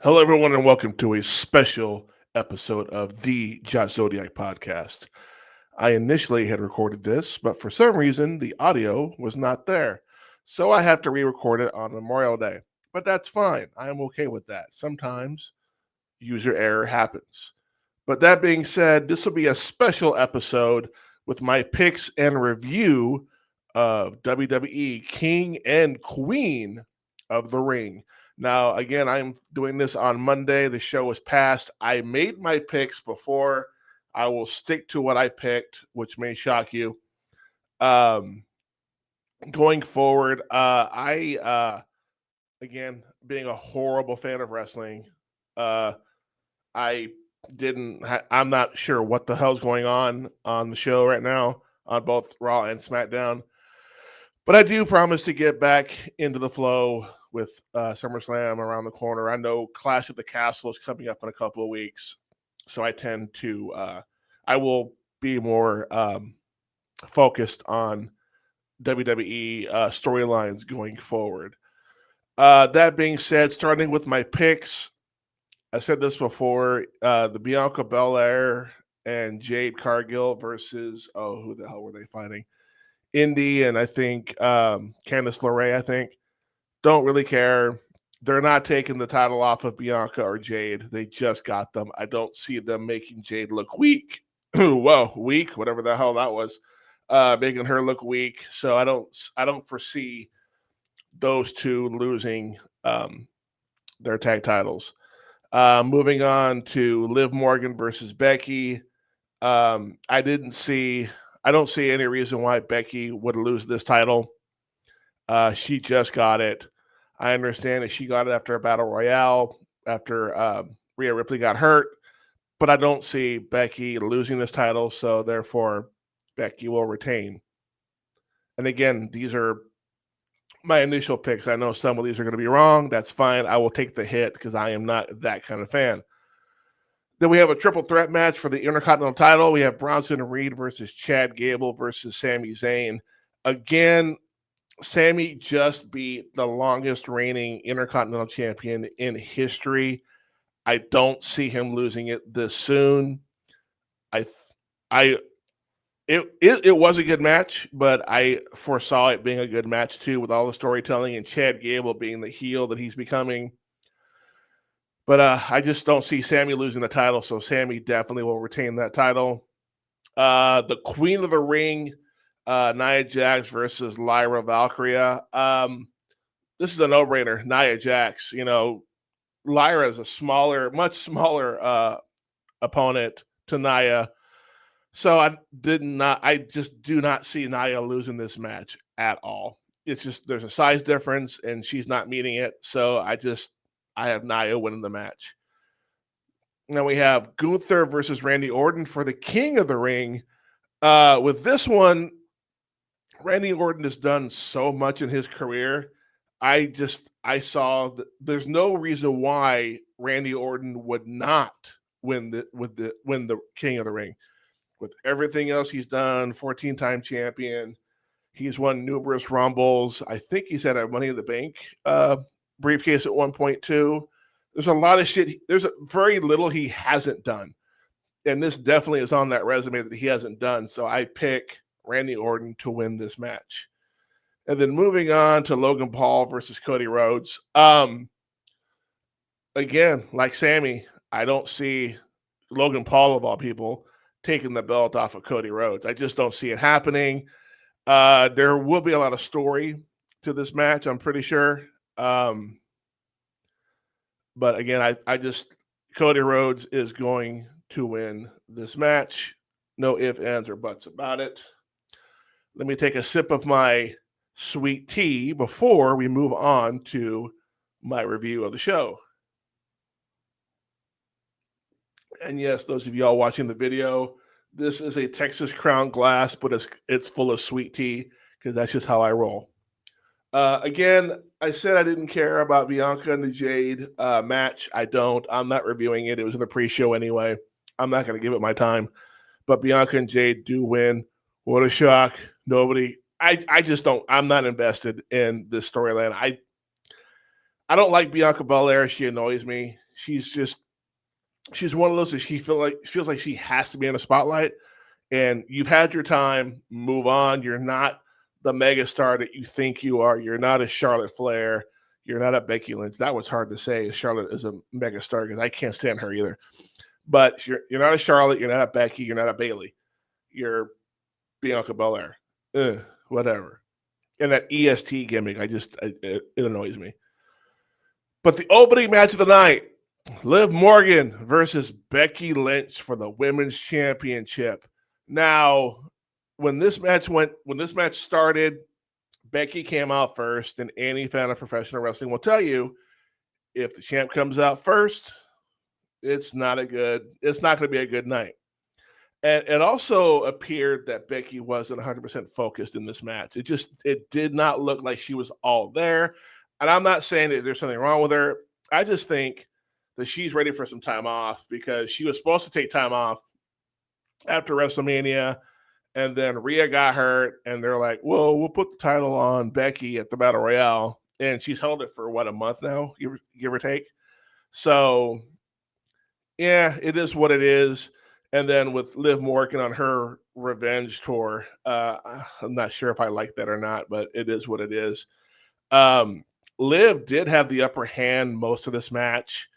Hello, everyone, and welcome to a special episode of the Josh Zodiac Podcast. I initially had recorded this, but for some reason, the audio was not there. So I have to re record it on Memorial Day. But that's fine. I am okay with that. Sometimes user error happens. But that being said, this will be a special episode with my picks and review of WWE King and Queen of the Ring. Now, again, I'm doing this on Monday. The show was passed. I made my picks before. I will stick to what I picked, which may shock you. Um, Going forward, again, being a horrible fan of wrestling, uh, I I'm not sure what the hell's going on the show right now on both Raw and SmackDown. But I do promise to get back into the flow with SummerSlam around the corner. I know Clash at the Castle is coming up in a couple of weeks, so I will be more focused on WWE storylines going forward. That being said, starting with my picks, I said this before: the Bianca Belair and Jade Cargill versus who the hell were they fighting? Indy and I think Candice LeRae. I think don't really care. They're not taking the title off of Bianca or Jade. They just got them. I don't see them making Jade look weak. Whoa, weak, whatever the hell that was, making her look weak. So I don't foresee those two losing their tag titles. Moving on to Liv Morgan versus Becky. I don't see any reason why Becky would lose this title. She just got it. I understand that she got it after a battle royale, after Rhea Ripley got hurt, but I don't see Becky losing this title, so therefore Becky will retain. And again, these are my initial picks. I know some of these are going to be wrong. That's fine. I will take the hit because I am not that kind of fan. Then we have a triple threat match for the Intercontinental title. We have Bronson Reed versus Chad Gable versus Sami Zayn. Again, Sami just beat the longest reigning Intercontinental Champion in history. I don't see him losing it this soon. It was a good match, but I foresaw it being a good match too, with all the storytelling and Chad Gable being the heel that he's becoming. But I just don't see Sami losing the title, so Sami definitely will retain that title. The Queen of the Ring, Nia Jax versus Lyra Valkyria. This is a no-brainer. Nia Jax. Lyra is a much smaller opponent to Nia. So I just do not see Nia losing this match at all. It's just there's a size difference and she's not meeting it. So I have Nia winning the match. Now we have Gunther versus Randy Orton for the King of the Ring. With this one, Randy Orton has done so much in his career. I saw that there's no reason why Randy Orton would not win the King of the Ring. With everything else he's done, 14-time champion, he's won numerous Rumbles. I think he's had a Money in the Bank briefcase at one point too. There's a lot of shit. There's very little he hasn't done. And this definitely is on that resume that he hasn't done. So I pick Randy Orton to win this match. And then moving on to Logan Paul versus Cody Rhodes. Again, like Sami, I don't see Logan Paul, of all people, taking the belt off of Cody Rhodes. I just don't see it happening. There will be a lot of story to this match, I'm pretty sure. But again, Cody Rhodes is going to win this match. No ifs, ands, or buts about it. Let me take a sip of my sweet tea before we move on to my review of the show. And yes, those of y'all watching the video, this is a Texas Crown glass, but it's full of sweet tea because that's just how I roll. Again, I said I didn't care about Bianca and the Jade match. I don't. I'm not reviewing it. It was in the pre-show anyway. I'm not going to give it my time. But Bianca and Jade do win. What a shock. I just don't. I'm not invested in this storyline. I don't like Bianca Belair. She annoys me. She's one of those that she feels like she has to be in the spotlight. And you've had your time, move on. You're not the megastar that you think you are. You're not a Charlotte Flair. You're not a Becky Lynch. That was hard to say. Charlotte is a megastar because I can't stand her either. But you're not a Charlotte. You're not a Becky. You're not a Bayley. You're Bianca Belair. Whatever. And that EST gimmick, it annoys me. But the opening match of the night, Liv Morgan versus Becky Lynch for the Women's Championship. Now, when this match started, Becky came out first, and any fan of professional wrestling will tell you if the champ comes out first, it's not going to be a good night. And it also appeared that Becky wasn't 100% focused in this match. It did not look like she was all there. And I'm not saying that there's something wrong with her. I just think that she's ready for some time off because she was supposed to take time off after WrestleMania. And then Rhea got hurt, and they're like, well, we'll put the title on Becky at the Battle Royale. And she's held it for, a month now, give or take. So, yeah, it is what it is. And then with Liv Morgan on her revenge tour, I'm not sure if I like that or not, but it is what it is. Liv did have the upper hand most of this match.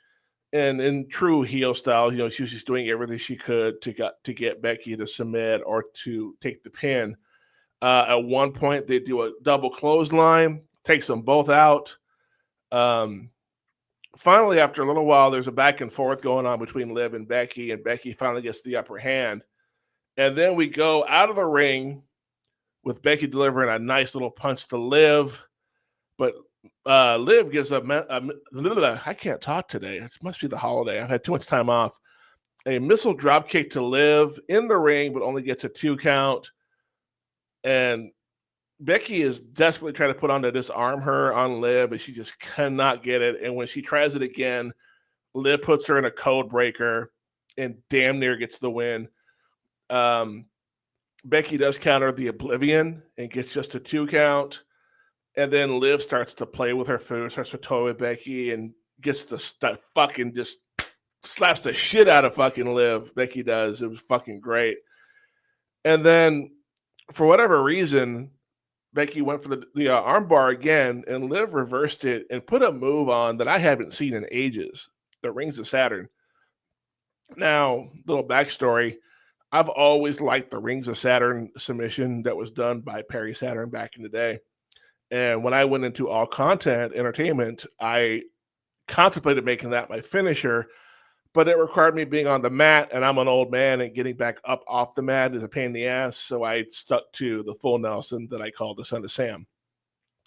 And in true heel style, she was just doing everything she could to get Becky to submit or to take the pin. At one point, they do a double clothesline, takes them both out. Finally, after a little while, there's a back and forth going on between Liv and Becky finally gets the upper hand. And then we go out of the ring with Becky delivering a nice little punch to Liv. But Liv gives I can't talk today. It must be the holiday. I've had too much time off. A missile drop kick to Liv in the ring, but only gets a 2 count. And Becky is desperately trying to put on to disarm her on Liv, but she just cannot get it. And when she tries it again, Liv puts her in a code breaker and damn near gets the win. Becky does counter the Oblivion and gets just a 2 count. And then Liv starts to play with her food, starts to toy with Becky, and gets the fucking just slaps the shit out of fucking Liv. Becky does. It was fucking great. And then, for whatever reason, Becky went for the armbar again, and Liv reversed it and put a move on that I haven't seen in ages, the Rings of Saturn. Now, little backstory. I've always liked the Rings of Saturn submission that was done by Perry Saturn back in the day. And when I went into All Content Entertainment, I contemplated making that my finisher, but it required me being on the mat, and I'm an old man, and getting back up off the mat is a pain in the ass, so I stuck to the full Nelson that I called the Son of Sam.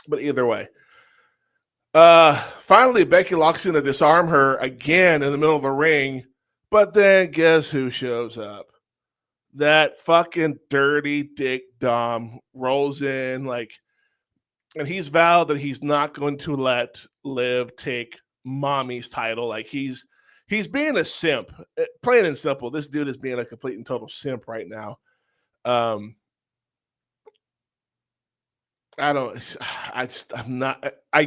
But either way. Finally, Becky locks in to disarm her again in the middle of the ring, but then guess who shows up? That fucking dirty dick Dom rolls in, and he's vowed that he's not going to let Liv take mommy's title. Like, he's being a simp, plain and simple. This dude is being a complete and total simp right now. I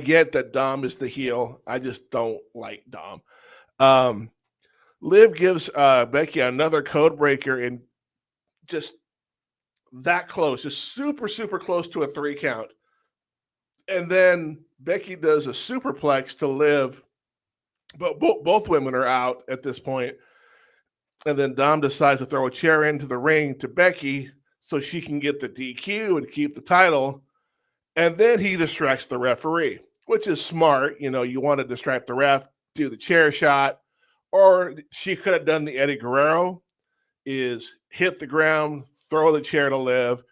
get that Dom is the heel. I just don't like Dom. Liv gives Becky another code breaker and just that close, just super, super close to a 3 count. And then Becky does a superplex to Liv, but both women are out at this point. And then Dom decides to throw a chair into the ring to Becky so she can get the DQ and keep the title. And then he distracts the referee, which is smart. You want to distract the ref, do the chair shot. Or she could have done the Eddie Guerrero, is hit the ground, throw the chair to Liv,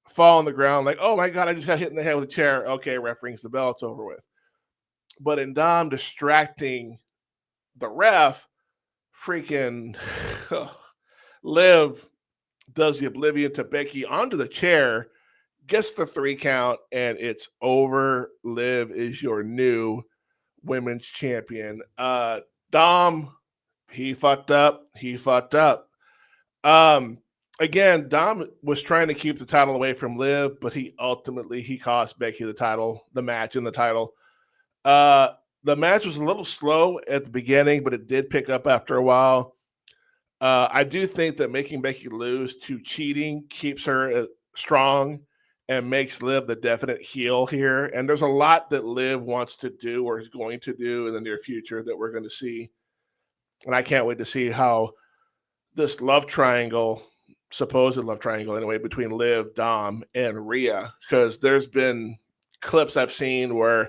fall on the ground like, oh my God, I just got hit in the head with a chair. Okay, ref rings the bell, it's over with. But in Dom distracting the ref, freaking Liv does the Oblivion to Becky onto the chair, gets the 3 count, and it's over. Liv is your new women's champion. Dom, he fucked up. Again, Dom was trying to keep the title away from Liv, but he cost Becky the title, the match and the title. The match was a little slow at the beginning, but it did pick up after a while. I do think that making Becky lose to cheating keeps her strong and makes Liv the definite heel here. And there's a lot that Liv wants to do or is going to do in the near future that we're going to see. And I can't wait to see how this love triangle, supposed love triangle anyway, between Liv, Dom, and Rhea, because there's been clips I've seen where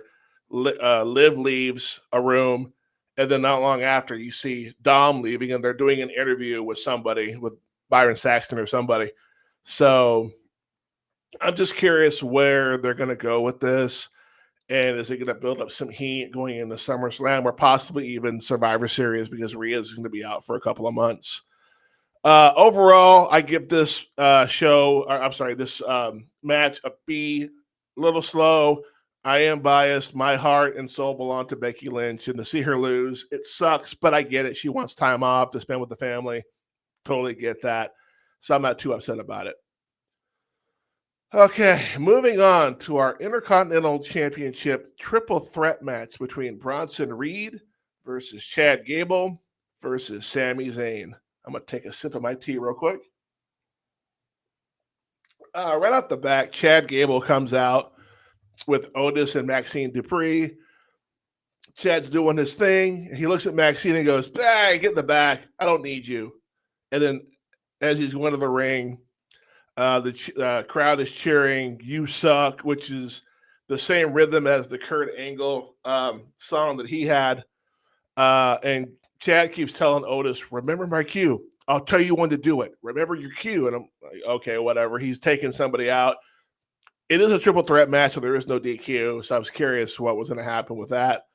Liv leaves a room, and then not long after you see Dom leaving, and they're doing an interview with somebody, with Byron Saxton or somebody. So I'm just curious where they're going to go with this. And is it going to build up some heat going into SummerSlam or possibly even Survivor Series, because Rhea is going to be out for a couple of months? Overall, I give this this match a B. A little slow. I am biased. My heart and soul belong to Becky Lynch, and to see her lose, it sucks, but I get it. She wants time off to spend with the family. Totally get that. So I'm not too upset about it. Okay, moving on to our Intercontinental Championship triple threat match between Bronson Reed versus Chad Gable versus Sami Zayn. I'm going to take a sip of my tea real quick. Right off the bat, Chad Gable comes out with Otis and Maxine Dupree. Chad's doing his thing. He looks at Maxine and goes, "Hey, get in the back. I don't need you." And then as he's going to the ring, the crowd is cheering, "You suck," which is the same rhythm as the Kurt Angle song that he had. And Chad keeps telling Otis, "Remember my cue. I'll tell you when to do it. Remember your cue." And I'm like, okay, whatever. He's taking somebody out. It is a triple threat match, so there is no DQ. So I was curious what was going to happen with that.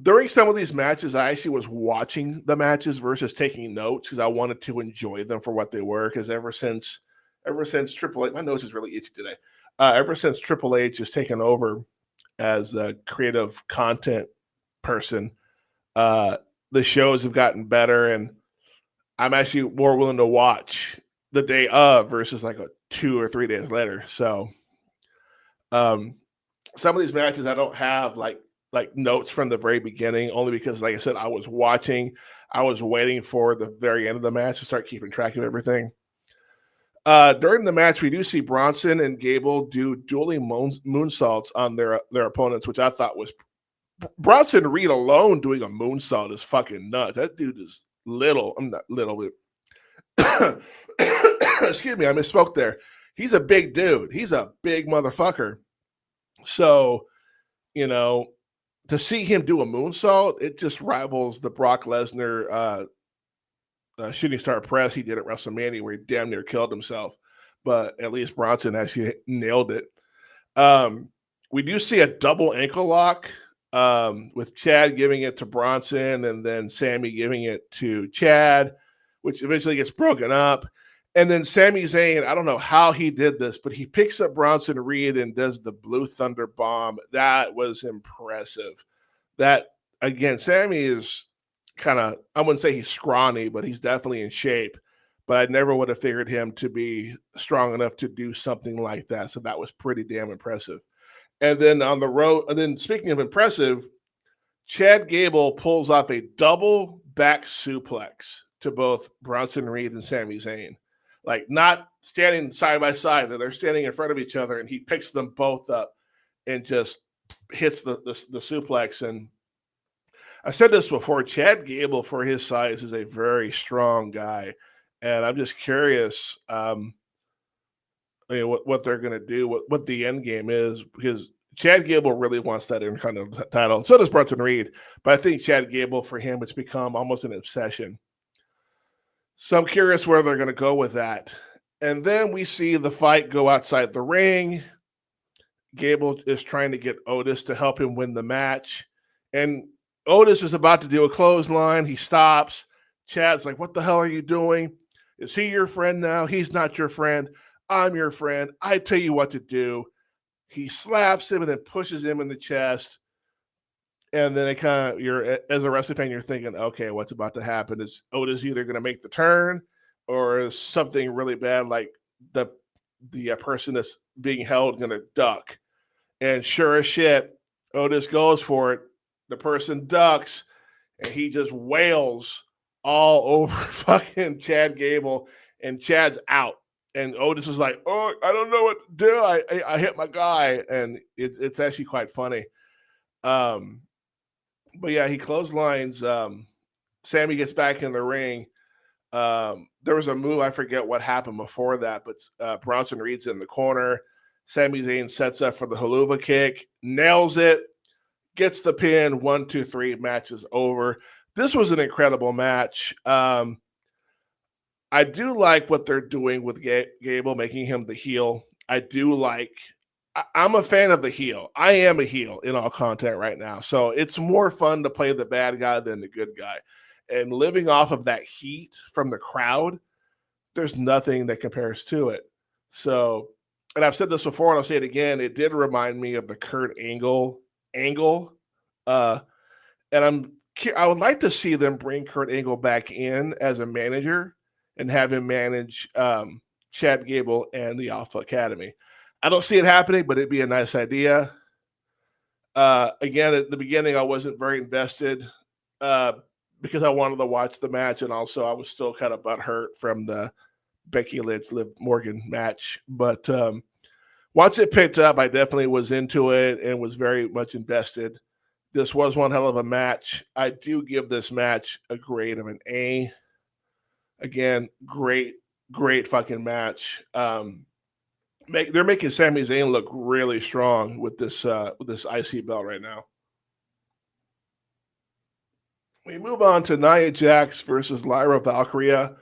During some of these matches, I actually was watching the matches versus taking notes because I wanted to enjoy them for what they were. Because ever since Triple H, my nose is really itchy today. Ever since Triple H has taken over as a creative content person, the shows have gotten better, and I'm actually more willing to watch the day of versus like 2 or 3 days later. So, some of these matches I don't have like notes from the very beginning, only because, like I said, I was watching. I was waiting for the very end of the match to start keeping track of everything. During the match, we do see Bronson and Gable do dueling moonsaults on their opponents, which I thought was Bronson Reed alone doing a moonsault is fucking nuts. That dude is little. I'm not little. Excuse me, I misspoke there. He's a big dude. He's a big motherfucker. So, to see him do a moonsault, it just rivals the Brock Lesnar shooting star press he did at WrestleMania, where he damn near killed himself. But at least Bronson actually nailed it. We do see a double ankle lock with Chad giving it to Bronson and then Sami giving it to Chad, which eventually gets broken up. And then Sami Zayn, I don't know how he did this, but he picks up Bronson Reed and does the Blue Thunder Bomb. That was impressive. That, again, Sami is kind of, I wouldn't say he's scrawny, but he's definitely in shape. But I never would have figured him to be strong enough to do something like that. So that was pretty damn impressive. And then on the road, and then speaking of impressive, Chad Gable pulls off a double back suplex to both Bronson Reed and Sami Zayn. Like, not standing side by side, they're standing in front of each other, and he picks them both up and just hits the suplex. And I said this before, Chad Gable, for his size, is a very strong guy. And I'm just curious what they're going to do, what the end game is, because Chad Gable really wants that Intercontinental title. So does Bronson Reed. But I think Chad Gable, for him, it's become almost an obsession. So I'm curious where they're going to go with that. And then we see the fight go outside the ring. Gable is trying to get Otis to help him win the match. And Otis is about to do a clothesline. He stops. Chad's like, "What the hell are you doing? Is he your friend now? He's not your friend. I'm your friend. I tell you what to do." He slaps him and then pushes him in the chest. And then it as a wrestling fan, you're thinking, okay, what's about to happen? Is Otis either going to make the turn, or is something really bad, like the person that's being held, going to duck? And sure as shit, Otis goes for it. The person ducks, and he just wails all over fucking Chad Gable, and Chad's out. And Otis is like, "Oh, I don't know what to do. I hit my guy," and it's actually quite funny. Um, but yeah, he clotheslines. Sammy gets back in the ring. There was a move, I forget what happened before that, but Bronson Reed's in the corner. Sami Zayn sets up for the haluva kick, nails it, gets the pin. 1, 2, 3, match is over. This was an incredible match. I do like what they're doing with Gable, making him the heel. I do like. I'm a fan of the heel. I am a heel in all content right now, so it's more fun to play the bad guy than the good guy. And living off of that heat from the crowd, there's nothing that compares to it. So, and I've said this before, and I'll say it again. It did remind me of the Kurt Angle, uh, and I would like to see them bring Kurt Angle back in as a manager and have him manage Chad Gable and the Alpha Academy. I don't see it happening, but it'd be a nice idea. Again, at the beginning, I wasn't very invested because I wanted to watch the match, and also I was still kind of butthurt from the Becky Lynch Liv Morgan match. But once it picked up, I definitely was into it and was very much invested. This was one hell of a match. I do give this match a grade of an A. Again, great fucking match. They're making Sami Zayn look really strong with this IC belt right now. We move on to Nia Jax versus Lyra Valkyria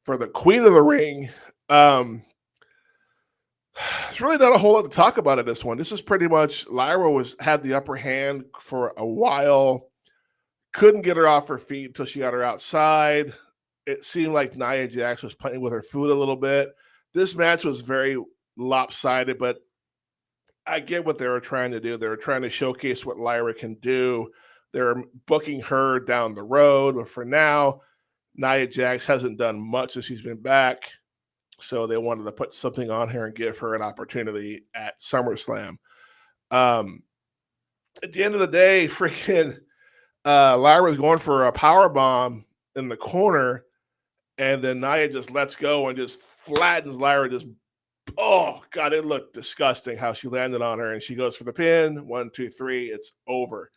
for the Queen of the Ring. There's really not a whole lot to talk about in this one. This is pretty much Lyra had the upper hand for a while. Couldn't get her off her feet until she got her outside. It seemed like Nia Jax was playing with her food a little bit. This match was very lopsided, but I get what they were trying to do. They were trying to showcase what Lyra can do. They're booking her down the road, but for now, Nia Jax hasn't done much since she's been back. So they wanted to put something on her and give her an opportunity at SummerSlam. At the end of the day, freaking Lyra's going for a power bomb in the corner, and then Nia just lets go and just flattens Lyra. Oh God, it looked disgusting how she landed on her, and she goes for the pin. 1, 2, 3, it's over.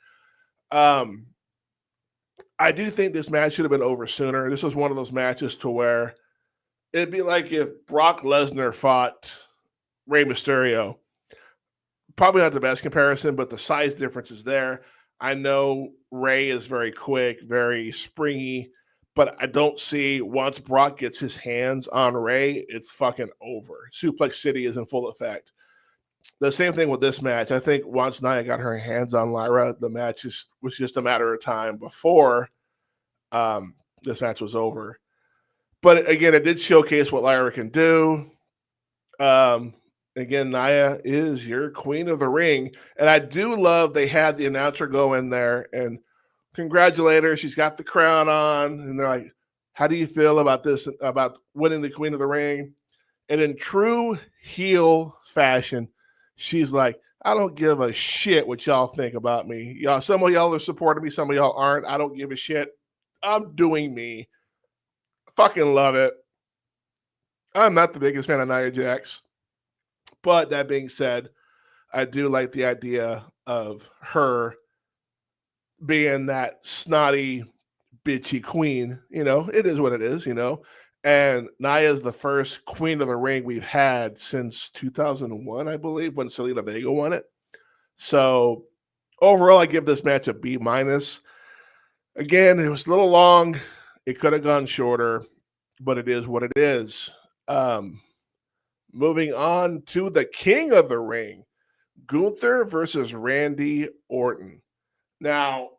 I do think this match should have been over sooner. This was one of those matches to where it'd be like if Brock Lesnar fought Rey Mysterio. Probably not the best comparison, but the size difference is there. I know Rey is very quick, very springy, but I don't see once Brock gets his hands on Rey, it's fucking over. Suplex City is in full effect. The same thing with this match. I think once Nia got her hands on Lyra, the match was just a matter of time before this match was over. But again, it did showcase what Lyra can do. Again, Nia is your Queen of the Ring. And I do love they had the announcer go in there and congratulate her. She's got the crown on. And they're like, how do you feel about this, about winning the Queen of the Ring? And in true heel fashion, she's like, I don't give a shit what y'all think about me. Y'all, some of y'all are supporting me, some of y'all aren't. I don't give a shit. I'm doing me. Fucking love it. I'm not the biggest fan of Nia Jax. But that being said, I do like the idea of her being that snotty, bitchy queen. You know, it is what it is, you know. And Nia is the first Queen of the Ring we've had since 2001, I believe, when Selena Vega won it. So overall, I give this match a B minus. Again, it was a little long. It could have gone shorter, but it is what it is. Moving on to the King of the Ring, Gunther versus Randy Orton. Now,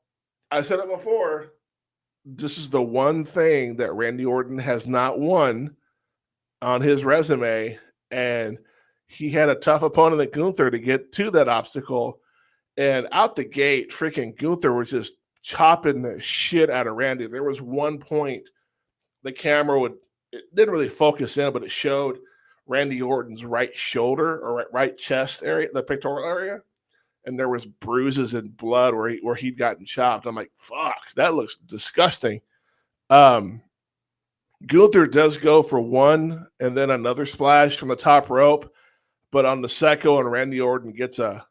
I said it before, this is the one thing that Randy Orton has not won on his resume, and he had a tough opponent at Gunther to get to that obstacle. And out the gate, freaking Gunther was just chopping the shit out of Randy. There was one point the camera it didn't really focus in, but it showed Randy Orton's right shoulder or right chest area, the pectoral area. and there was bruises and blood where he'd gotten chopped. I'm like, fuck, that looks disgusting. Gunther does go for one and then another splash from the top rope, but on the second one, Randy Orton gets a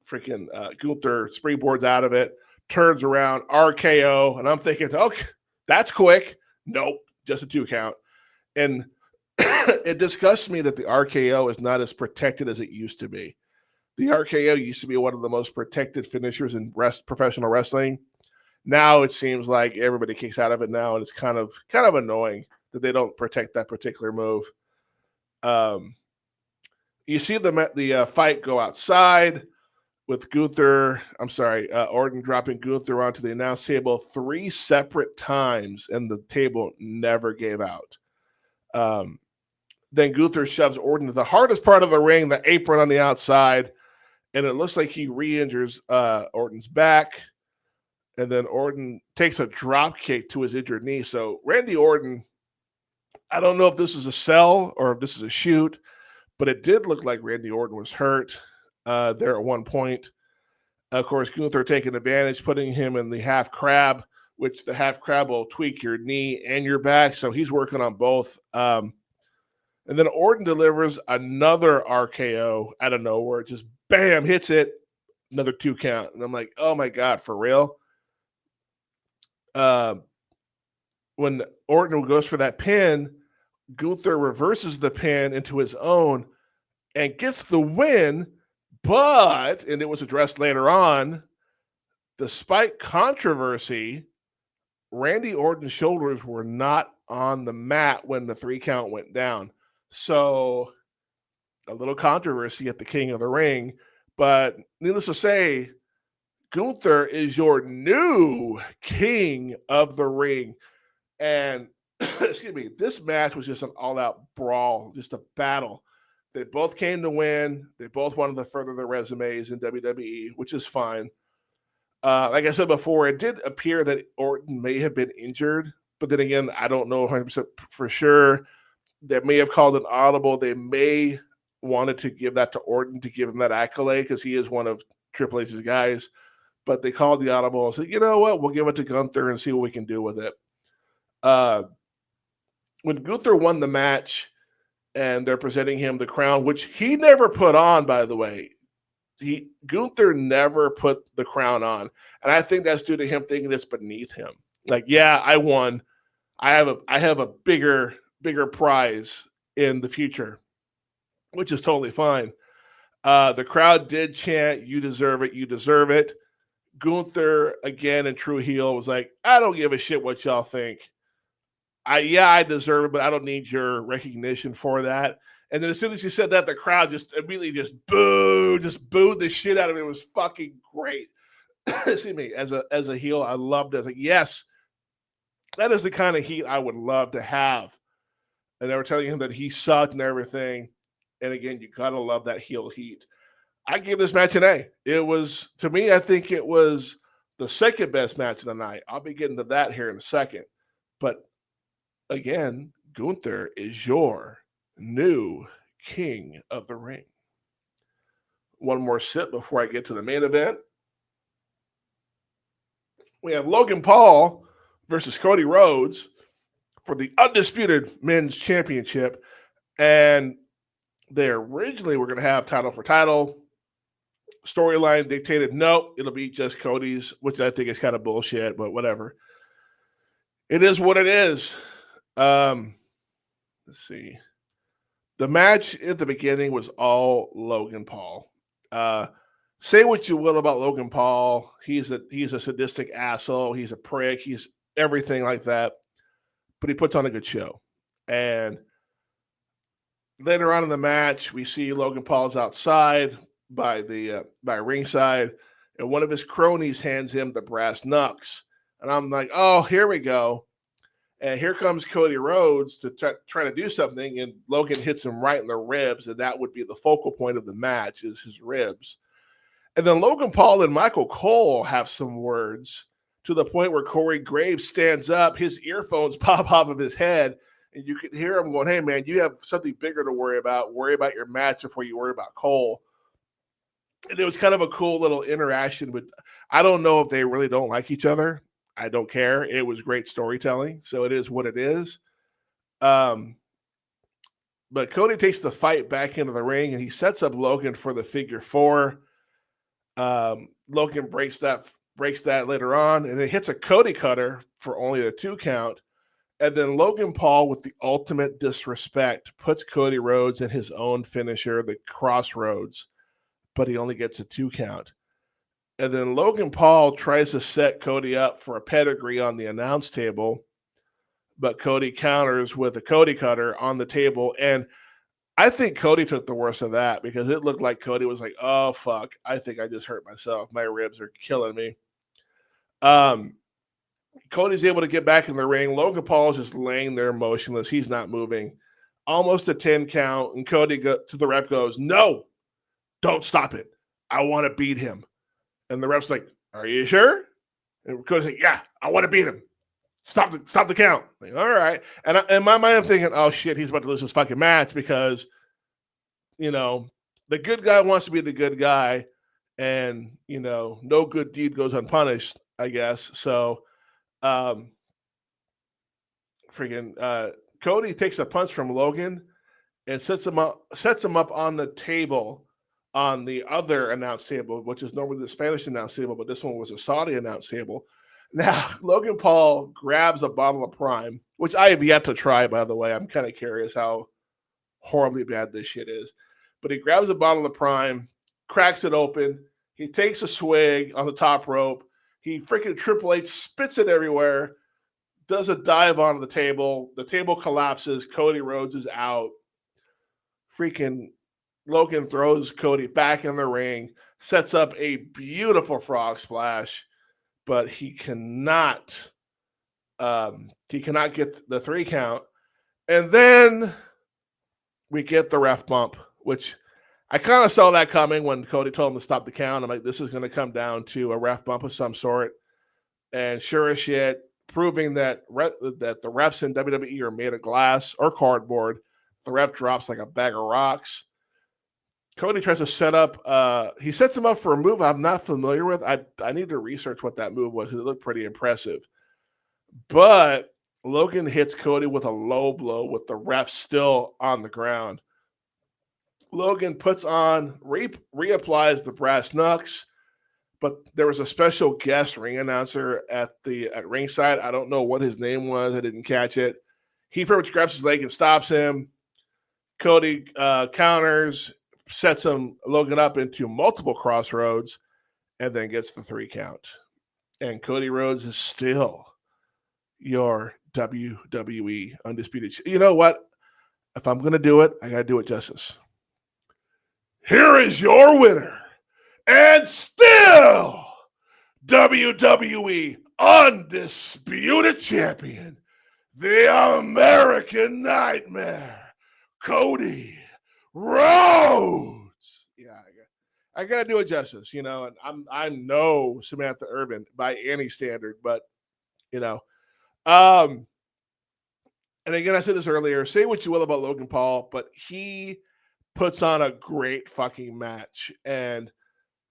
freaking Gunther springboards out of it, turns around, RKO, and I'm thinking, okay, that's quick. Nope, just a 2 count. And it disgusts me that the RKO is not as protected as it used to be. The RKO used to be one of the most protected finishers in professional wrestling. Now it seems like everybody kicks out of it now, and it's kind of annoying that they don't protect that particular move. You see the fight go outside with Orton dropping Gunther onto the announce table 3 separate times, and the table never gave out. Then Gunther shoves Orton to the hardest part of the ring, the apron on the outside, and it looks like he re-injures Orton's back. And then Orton takes a drop kick to his injured knee. So Randy Orton, I don't know if this is a sell or if this is a shoot, but it did look like Randy Orton was hurt there at one point. Of course, Gunther taking advantage, putting him in the half crab, which the half crab will tweak your knee and your back. So he's working on both. And then Orton delivers another RKO out of nowhere. Just bam, hits it. Another 2 count. And I'm like, oh my God, for real? When Orton goes for that pin, Gunther reverses the pin into his own and gets the win. But, and it was addressed later on, despite controversy, Randy Orton's shoulders were not on the mat when the 3 count went down. So, a little controversy at the King of the Ring. But needless to say, Gunther is your new King of the Ring. And, excuse me, this match was just an all-out brawl, just a battle. They both came to win. They both wanted to further their resumes in WWE, which is fine. Like I said before, it did appear that Orton may have been injured, but then again, I don't know 100% for sure. They may have called an audible. They may wanted to give that to Orton to give him that accolade because he is one of Triple H's guys. But they called the audible and said, you know what, we'll give it to Gunther and see what we can do with it. When Gunther won the match and they're presenting him the crown, which he never put on, by the way. Gunther never put the crown on. And I think that's due to him thinking it's beneath him. Like, yeah, I won. I have a bigger prize in the future, which is totally fine. The crowd did chant, you deserve it, you deserve it. Gunther, again, in true heel, was like, I don't give a shit what y'all think. I deserve it, but I don't need your recognition for that. And then as soon as he said that, the crowd just immediately just booed the shit out of it. It was fucking great. Excuse me. As a heel, I loved it. I was like, yes, that is the kind of heat I would love to have. And they were telling him that he sucked and everything. And again, you gotta love that heel heat. I gave this match an A. It was, to me, I think it was the second best match of the night. I'll be getting to that here in a second. But again, Gunther is your new King of the Ring. One more sip before I get to the main event. We have Logan Paul versus Cody Rhodes for the undisputed men's championship. And they originally were going to have title for title. Storyline dictated, nope, it'll be just Cody's, which I think is kind of bullshit, but whatever. It is what it is. Let's see. The match at the beginning was all Logan Paul. Say what you will about Logan Paul. He's a sadistic asshole. He's a prick. He's everything like that. But he puts on a good show. And later on in the match, we see Logan Paul's outside by ringside, and one of his cronies hands him the brass knucks. And I'm like, oh, here we go. And here comes Cody Rhodes to try to do something, and Logan hits him right in the ribs, and that would be the focal point of the match, is his ribs. And then Logan Paul and Michael Cole have some words to the point where Corey Graves stands up, his earphones pop off of his head, and you can hear him going, hey, man, you have something bigger to worry about. Worry about your match before you worry about Cole. And it was kind of a cool little interaction. But I don't know if they really don't like each other. I don't care. It was great storytelling, so it is what it is. Um, but Cody takes the fight back into the ring, and he sets up Logan for the figure four. Logan breaks that later on, and it hits a Cody cutter for only a 2 count. And then Logan Paul, with the ultimate disrespect, puts Cody Rhodes in his own finisher, the Crossroads, but he only gets a 2 count. And then Logan Paul tries to set Cody up for a pedigree on the announce table, but Cody counters with a Cody cutter on the table. And I think Cody took the worst of that because it looked like Cody was like, oh, fuck, I think I just hurt myself. My ribs are killing me. Cody's able to get back in the ring. Logan Paul is just laying there motionless. He's not moving. Almost a 10 count, and Cody to the ref goes, no, don't stop it. I want to beat him. And the ref's like, are you sure? And Cody's like, yeah, I want to beat him. Stop the count. Like, all right. And in my mind, I'm thinking, oh, shit, he's about to lose this fucking match because, the good guy wants to be the good guy, and, no good deed goes unpunished, I guess. So, Cody takes a punch from Logan and sets him up on the table, on the other announce table, which is normally the Spanish announce table, but this one was a Saudi announce table. Now, Logan Paul grabs a bottle of Prime, which I have yet to try, by the way. I'm kind of curious how horribly bad this shit is. But he grabs a bottle of Prime, cracks it open. He takes a swig on the top rope. He freaking Triple H spits it everywhere, does a dive onto the table. The table collapses. Cody Rhodes is out. Freaking Logan throws Cody back in the ring, sets up a beautiful frog splash, but he cannot get the 3 count. And then we get the ref bump, which I kind of saw that coming when Cody told him to stop the count. I'm like, this is going to come down to a ref bump of some sort. And sure as shit, proving that the refs in WWE are made of glass or cardboard, the ref drops like a bag of rocks. Cody tries to set up, he sets him up for a move I'm not familiar with. I need to research what that move was because it looked pretty impressive. But Logan hits Cody with a low blow with the ref still on the ground. Logan reapplies the brass knucks, but there was a special guest ring announcer at ringside. I don't know what his name was. I didn't catch it. He pretty much grabs his leg and stops him. Cody counters, sets Logan up into multiple crossroads, and then gets the 3 count. And Cody Rhodes is still your WWE undisputed. You know what? If I'm going to do it, I got to do it justice. Here is your winner, and still WWE undisputed champion, the American Nightmare, Cody Rhodes. Yeah, I gotta do it justice, and I'm no Samantha Irvin by any standard, but and again, I said this earlier, say what you will about Logan Paul, but he puts on a great fucking match and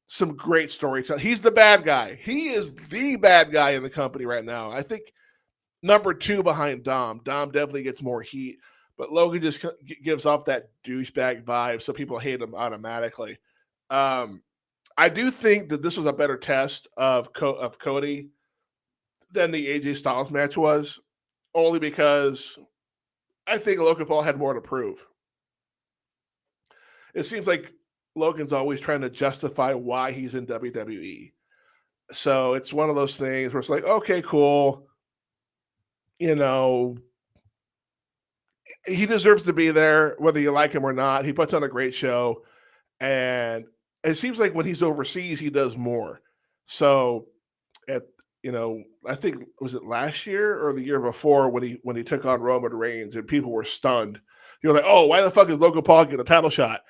some great storytelling. He's the bad guy. He is the bad guy in the company right now. I think number 2 behind Dom. Dom definitely gets more heat, but Logan just gives off that douchebag vibe, so people hate him automatically. I do think that this was a better test of Cody than the AJ Styles match was, only because I think Logan Paul had more to prove. It seems like Logan's always trying to justify why he's in WWE. So it's one of those things where it's like, okay, cool. He deserves to be there, whether you like him or not. He puts on a great show. And it seems like when he's overseas, he does more. So I think, was it last year or the year before when he took on Roman Reigns and people were stunned? You're like, oh, why the fuck is Logan Paul getting a title shot?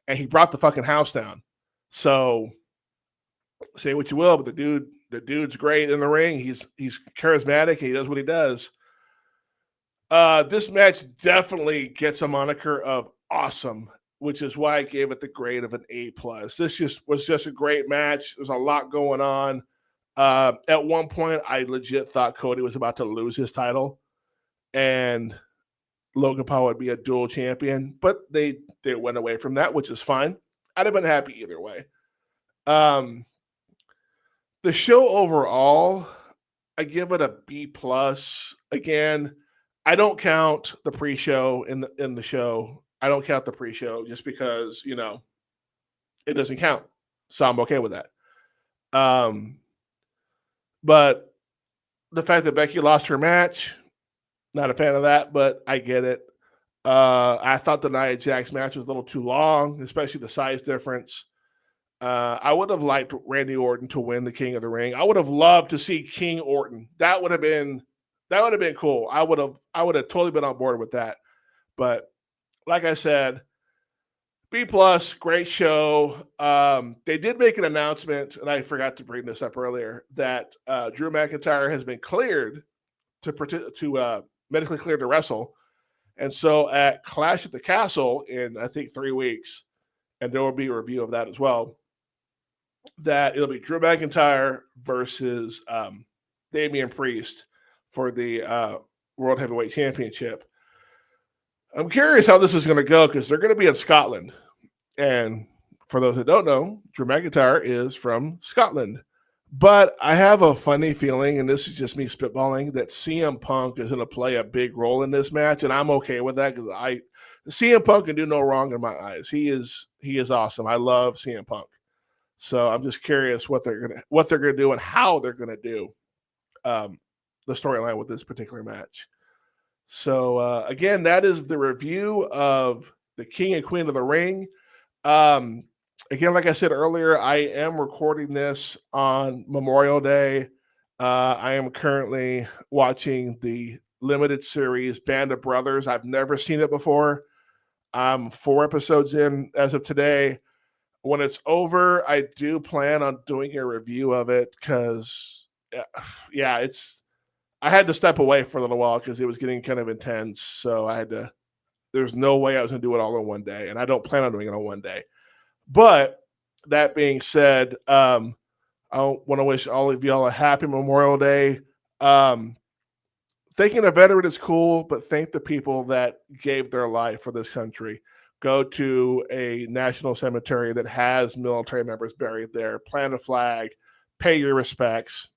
And he brought the fucking house down. So say what you will, but the dude's great in the ring. He's charismatic. He does what he does. This match definitely gets a moniker of awesome. which is why I gave it the grade of an A+. This was just a great match. There's a lot going on. At one point, I legit thought Cody was about to lose his title, and Logan Paul would be a dual champion, but they went away from that, which is fine. I'd have been happy either way. The show overall, I give it a B+. Again, I don't count the pre-show in the show. I don't count the pre-show just because, it doesn't count. So I'm okay with that. But the fact that Becky lost her match, not a fan of that, but I get it. I thought the Nia Jax match was a little too long, especially the size difference. I would have liked Randy Orton to win the King of the Ring. I would have loved to see King Orton. That would have been cool. I would have totally been on board with that. But like I said, B+, great show. They did make an announcement, and I forgot to bring this up earlier, that Drew McIntyre has been cleared to medically cleared to wrestle. And so at Clash at the Castle in, I think, 3 weeks, and there will be a review of that as well, that it'll be Drew McIntyre versus Damian Priest for the World Heavyweight Championship. I'm curious how this is going to go because they're going to be in Scotland. And for those that don't know, Drew McIntyre is from Scotland. But I have a funny feeling, and this is just me spitballing, that CM Punk is going to play a big role in this match, and I'm okay with that because CM Punk can do no wrong in my eyes. He is awesome. I love CM Punk. So I'm just curious what they're gonna do and how they're gonna do the storyline with this particular match. So again, that is the review of the King and Queen of the Ring. Again, like I said earlier, I am recording this on Memorial Day. I am currently watching the limited series Band of Brothers. I've never seen it before. I'm 4 episodes in as of today. When it's over, I do plan on doing a review of it because, I had to step away for a little while because it was getting kind of intense. So there's no way I was going to do it all in one day, and I don't plan on doing it on one day. But that being said, I want to wish all of y'all a happy Memorial Day. Thanking a veteran is cool, but thank the people that gave their life for this country. Go to a national cemetery that has military members buried there, plant a flag, pay your respects.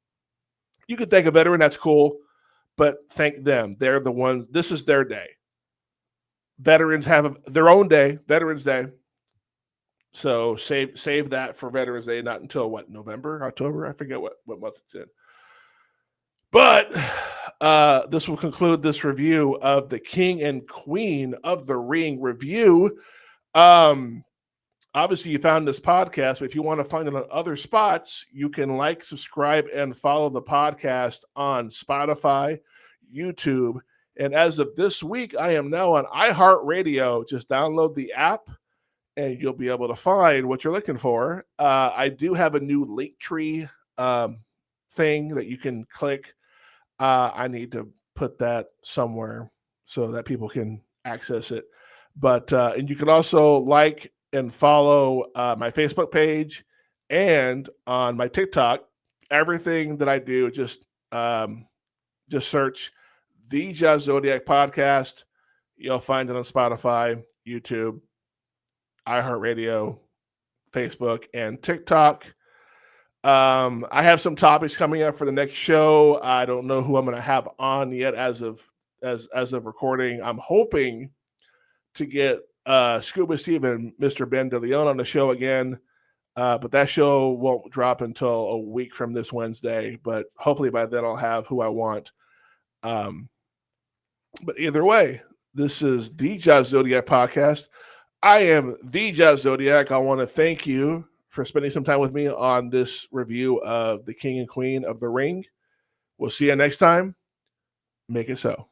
You can thank a veteran, that's cool, but thank them. They're the ones, this is their day. Veterans have their own day, Veterans Day. So save that for Veterans Day, not until November, October? I forget what month it's in. But this will conclude this review of the King and Queen of the Ring review. Obviously, you found this podcast, but if you want to find it on other spots, you can subscribe, and follow the podcast on Spotify, YouTube, and as of this week, I am now on iHeartRadio. Just download the app, and you'll be able to find what you're looking for. I do have a new Linktree thing that you can click. I need to put that somewhere so that people can access it. But and you can also and follow my Facebook page and on my TikTok. Everything that I do, just search the Josh Zodiac Podcast. You'll find it on Spotify, YouTube, iHeartRadio, Facebook, and TikTok. I have some topics coming up for the next show. I don't know who I'm going to have on yet as of recording. I'm hoping to get Scuba Steve and Mr. Ben DeLeon on the show again, but that show won't drop until a week from this Wednesday. But hopefully by then I'll have who I want. But either way, this is the Josh Zodiac Podcast. I am the Josh Zodiac. I want to thank you for spending some time with me on this review of the King and Queen of the Ring. We'll see you next time. Make it so.